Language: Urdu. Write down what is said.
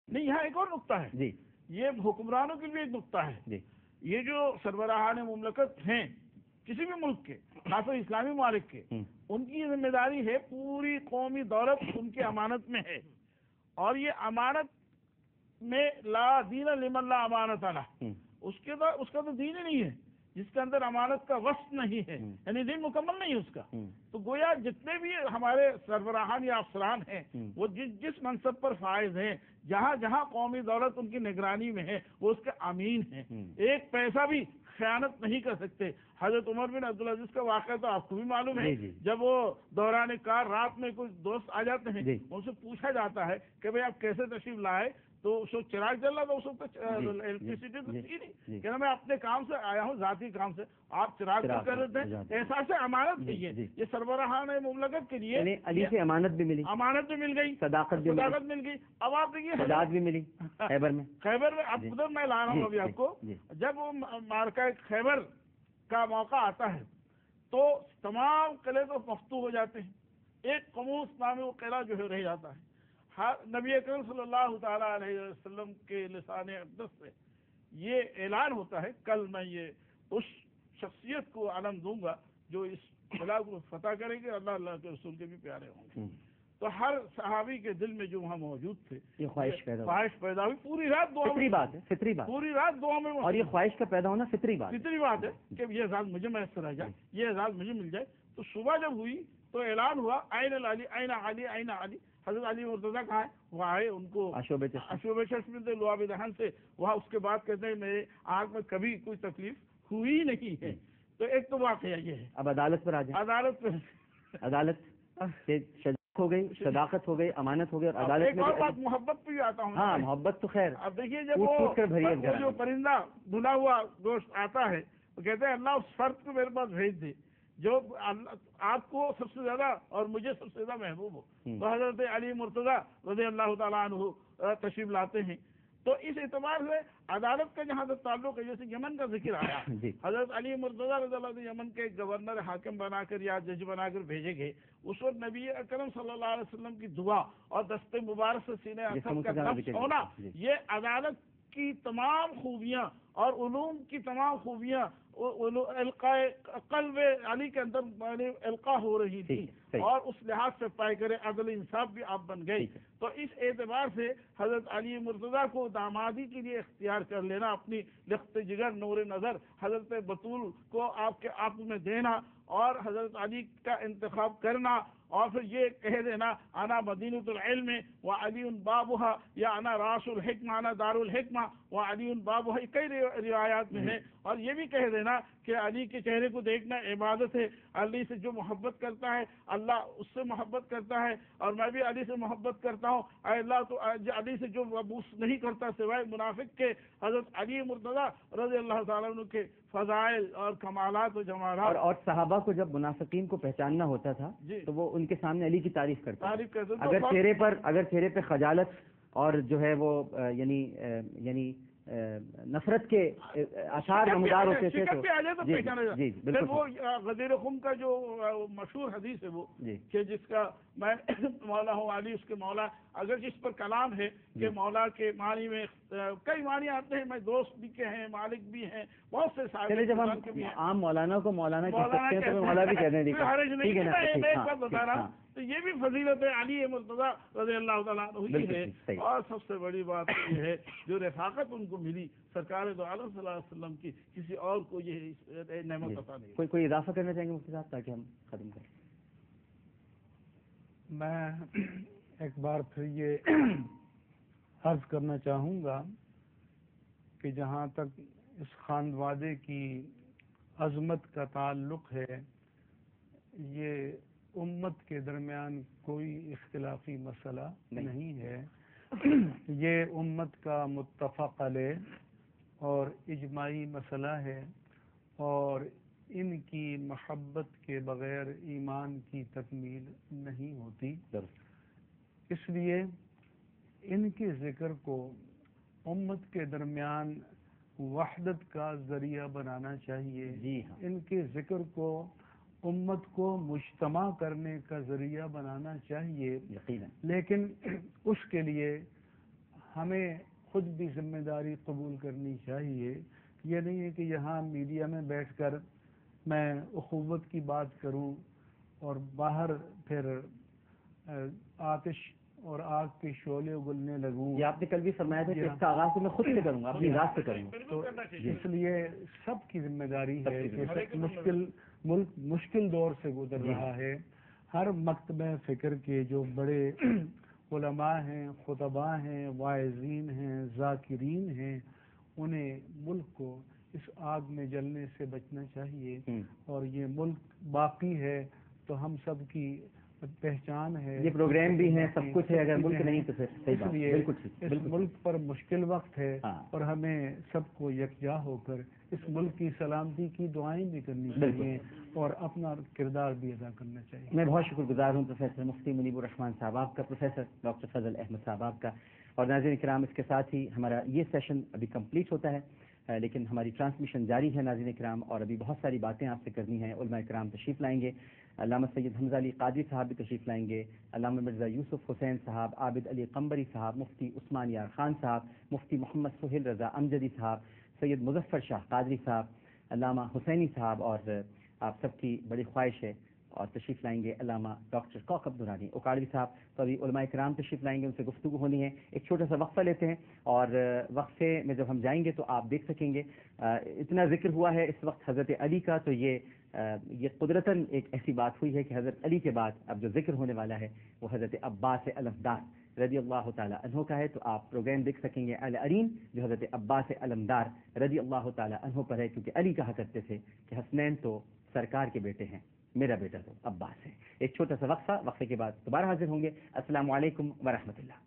نہیں، یہاں ایک اور نقطہ ہے جی، یہ حکمرانوں کے لیے ایک نقطہ ہے. جی، یہ جو سربراہان مملکت ہیں کسی بھی ملک کے، خاص اسلامی ممالک کے، ان کی ذمہ داری ہے پوری قومی دولت ان کی امانت میں ہے، اور یہ امانت میں لا دین لمن لا امانت علیہ، اس کا تو دین ہی نہیں ہے جس کے اندر امانت کا وصف نہیں ہے، یعنی دین مکمل نہیں ہے اس کا. تو گویا جتنے بھی ہمارے سربراہان یا افسران ہیں وہ جس منصب پر فائز ہیں، جہاں جہاں قومی دولت ان کی نگرانی میں ہے وہ اس کے امین ہیں، ایک پیسہ بھی خیانت نہیں کر سکتے. حضرت عمر بن عبدالعزیز کا واقعہ تو آپ کو بھی معلوم ہے، جب وہ دوران کار رات میں کچھ دوست آ جاتے ہیں، ان سے پوچھا جاتا ہے کہ بھئی آپ کیسے تشریف لائے، تو اس وقت چراغ جل رہا تھا، اس وقت الیکٹریسٹی تو تھی نہیں، کہ میں اپنے کام سے آیا ہوں، ذاتی کام سے، آپ چراغ کر رہے تھے. احساس امانت نہیں ہے یہ سربراہان مملکت کے لیے. علی سے امانت بھی ملی، امانت بھی مل گئی، صداقت مل گئی. اب آپ دیکھیے بھی ملی خیبر میں اب ادھر میں لا رہا ہوں ابھی آپ کو. جب وہ مارکہ خیبر کا موقع آتا ہے تو تمام قلعے تو مفتوح ہو جاتے ہیں، ایک قموس نامی وہ قلعہ جو ہے رہ جاتا ہے. نبی اکرم صلی اللہ تعالیٰ علیہ وسلم کے لسان اقدس سے یہ اعلان ہوتا ہے، کل میں یہ اس شخصیت کو علم دوں گا جو اس قلعہ کو فتح کرے گی، اللہ کے رسول کے بھی پیارے ہوں گے. تو ہر صحابی کے دل میں جو وہاں موجود تھے یہ خواہش پیدا ہوئی، پوری رات دعا فطری بات ہے، فطری بات، پوری رات دعا میں، اور یہ خواہش کا پیدا ہونا فطری بات ہے کہ یہ اعزاز مجھے میسر آ جائے، یہ اعزاز مجھے مل جائے. تو صبح جب ہوئی تو اعلان ہوا عین علی، عین علی، عین علی. حضرت علی مرتضیٰ کہاں ہے؟ وہ آئے، ان کو اشوب چشم سے، لعاب دہن سے، وہاں اس کے بعد کہتے ہیں میرے آنکھ میں کبھی کوئی تکلیف ہوئی نہیں ہے. تو ایک تو واقعہ یہ ہے. اب عدالت پر آ جائیں. عدالت ہو گئی، صداقت ہو گئی، امانت ہو گئی، اور عدالت ایک اور بات محبت پہ بھی آتا ہوں. ہاں، محبت تو خیر. اب دیکھیے جب وہ جو پرندہ دھلا ہوا گوشت آتا ہے وہ کہتے ہیں اللہ اس فرد کو میرے پاس بھیج دے جو آپ کو سب سے زیادہ اور مجھے سب سے زیادہ محبوب ہو. تو حضرت علی مرتضیٰ رضی اللہ تعالیٰ عنہ تشریف لاتے ہیں. تو اس اعتبار سے عدالت کا جہاں تک تعلق ہے، جیسے یمن کا ذکر آیا، حضرت علی مرتضیٰ رضی اللہ عنہ یمن کے گورنر حاکم بنا کر یا جج بنا کر بھیجے گئے. اس وقت نبی اکرم صلی اللہ علیہ وسلم کی دعا اور دست مبارک سے سینے اثر کا نفس ہونا، یہ عدالت کی تمام خوبیاں اور علوم کی تمام خوبیاں قلب علی کے اندر القاء ہو رہی تھی، اور اس لحاظ سے پائے کرے عدل انصاف بھی آپ بن گئے. تو اس اعتبار سے حضرت علی مرتضیٰ کو دامادی کے لیے اختیار کر لینا، اپنی لخت جگر نور نظر حضرت بطول کو آپ کے آپ میں دینا اور حضرت علی کا انتخاب کرنا، اور پھر یہ کہہ دینا انا مدینۃ العلم و علی بابھا، یا انا راس الحکمہ، انا دار الحکمہ و علی بابھا، کئی روایات میں ہے. اور یہ بھی کہہ دینا کہ علی کے چہرے کو دیکھنا عبادت ہے، علی سے جو محبت کرتا ہے اللہ اس سے محبت کرتا ہے، اور میں بھی علی سے محبت کرتا ہوں. اے اللہ تو علی سے جو مبوس نہیں کرتا سوائے منافق کے. حضرت علی مرتضیٰ رضی اللہ تعالیٰ عنہ کے فضائل اور کمالات و جمالات. اور صحابہ کو جب منافقین کو پہچاننا ہوتا تھا تو وہ ان کے سامنے علی کی تعریف کرتا. اگر چہرے پہ خجالت اور جو ہے وہ یعنی نفرت کے آثار نمودار ہوتے تھے تو جی بالکل. وہ غدیر خم کا جو مشہور حدیث ہے وہ کہ جس کا میں مولا ہوں علی اس کے مولا، اگر جس پر کلام ہے کہ مولا کے معنی میں کئی معنی آتے ہیں، میں دوست بھی کے ہیں، مالک بھی ہیں، بہت سے سارے. جب ہم عام مولانا کو مولانا کہہ سکتے ہیں تو مولا بھی کہہ دیں. ایک بات بتا رہا ہوں، تو یہ بھی فضیلت علی مرتضیٰ رضی اللہ تعالیٰ عنہ ہے. اور سب سے بڑی بات یہ ہے جو رفاقت ان کو ملی سرکار دو عالم صلی اللہ علیہ وسلم کی، کسی اور کو یہ نعمت عطا نہیں. کوئی اضافہ کرنا چاہیں گے مفتی صاحب تاکہ ہم ختم کریں؟ میں ایک بار پھر یہ عرض کرنا چاہوں گا کہ جہاں تک اس خاندوادے کی عظمت کا تعلق ہے، یہ امت کے درمیان کوئی اختلافی مسئلہ نہیں ہے. یہ امت کا متفق علیہ اور اجماعی مسئلہ ہے، اور ان کی محبت کے بغیر ایمان کی تکمیل نہیں ہوتی. اس لیے ان کے ذکر کو امت کے درمیان وحدت کا ذریعہ بنانا چاہیے. ان کے ذکر کو امت کو مجتمع کرنے کا ذریعہ بنانا چاہیے. لیکن اس کے لیے ہمیں خود بھی ذمہ داری قبول کرنی چاہیے. یہ نہیں ہے کہ یہاں میڈیا میں بیٹھ کر میں اخوت کی بات کروں اور باہر پھر آتش اور آگ کے شعلے اگلنے لگوں. یہ آپ نے کل بھی فرمایا تھا کہ اس کا آغاز تو میں خود سے کروں گا، اپنی ذات سے کروں گا. تو اس لیے سب کی ذمہ داری ہے کہ ملک مشکل دور سے گزر رہا ہے. ہر مکتبہ فکر کے جو بڑے علماء ہیں، خطباء ہیں، واعظین ہیں، ذاکرین ہیں، انہیں ملک کو اس آگ میں جلنے سے بچنا چاہیے. اور یہ ملک باقی ہے تو ہم سب کی پہچان ہے، یہ پروگرام بھی ہیں، سب کچھ ہے. اگر ملک نہیں تو پھر اس لیے اس ملک پر مشکل وقت ہے اور ہمیں سب کو یکجا ہو کر اس ملک کی سلامتی کی دعائیں بھی کرنی چاہیے اور اپنا کردار بھی ادا کرنا چاہیے. میں بہت شکر گزار ہوں پروفیسر مفتی منیب الرحمان صاحب آپ کا، پروفیسر ڈاکٹر فضل احمد صاحب آپ کا. اور ناظرین کرام، اس کے ساتھ ہی ہمارا یہ سیشن ابھی کمپلیٹ ہوتا ہے، لیکن ہماری ٹرانسمیشن جاری ہے ناظرین کرام، اور ابھی بہت ساری باتیں آپ سے کرنی ہیں. علماء کرام تشریف لائیں گے، علامہ سید حمزہ علی قادری صاحب بھی تشریف لائیں گے، علامہ مرزا یوسف حسین صاحب، عابد علی قمبری صاحب، مفتی عثمان یار خان صاحب، مفتی محمد سہیل رضا امجدی صاحب، سید مظفر شاہ قادری صاحب، علامہ حسینی صاحب، اور آپ سب کی بڑی خواہش ہے اور تشریف لائیں گے علامہ ڈاکٹر کوکب نورانی اکاڑوی صاحب. تو ابھی علماء کرام تشریف لائیں گے، ان سے گفتگو ہونی ہے. ایک چھوٹا سا وقفہ لیتے ہیں، اور وقفے میں جب ہم جائیں گے تو آپ دیکھ سکیں گے اتنا ذکر ہوا ہے اس وقت حضرت علی کا، تو یہ قدرتاً ایک ایسی بات ہوئی ہے کہ حضرت علی کے بعد اب جو ذکر ہونے والا ہے وہ حضرت عباس علمدار رضی اللہ تعالیٰ عنہ کا ہے. تو آپ پروگرام دیکھ سکیں گے العرین جو حضرت عباس علمدار رضی اللہ تعالیٰ عنہ پر ہے، کیونکہ علی کہا کرتے تھے کہ حسنین تو سرکار کے بیٹے ہیں، میرا بیٹا تو عباس ہے. ایک چھوٹا سا وقفہ، وقفے کے بعد دوبارہ حاضر ہوں گے. السلام علیکم ورحمۃ اللہ.